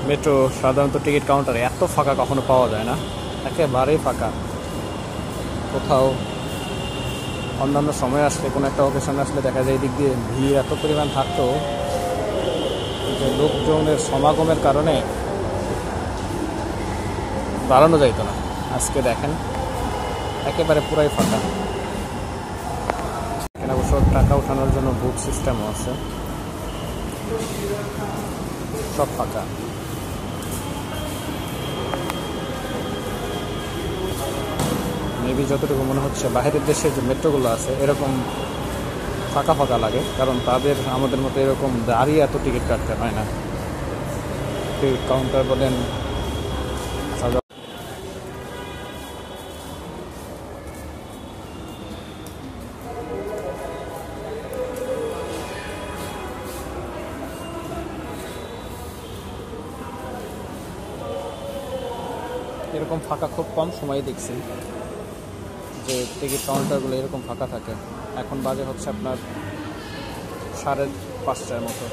Metro সাধারণত ticket কাউন্টারে এত ফাঁকা কখনো পাওয়া যায় না, একেবারেই ফাঁকা। কোথাও অন্যান্য সময় আসলে কোনো একটা অকেশনে আসলে দেখা যায় এদিক দিয়ে ভিড় এত পরিমাণ থাকতো যে লোকজনের সমাগমের কারণে দাঁড়ানো যাইতো না। আজকে দেখেন একেবারে পুরাই ফাঁকা। এখানে অবশ্য টাকা ওঠানোর জন্য বুথ সিস্টেমও আছে, সব ফাঁকা। মেবি যতটুকু মনে হচ্ছে বাইরের দেশে যে মেট্রোগুলো আছে এরকম ফাঁকা ফাঁকা লাগে, কারণ তাদের আমাদের মতো এরকম দাঁড়িয়ে এত টিকিট কাটতে হয় না। টিকিট কাউন্টার বলেন, এরকম ফাঁকা খুব কম সময় দেখছি যে টিকিট কাউন্টারগুলো এরকম ফাঁকা থাকে। এখন বাজে হচ্ছে আপনার 5:30 মতো।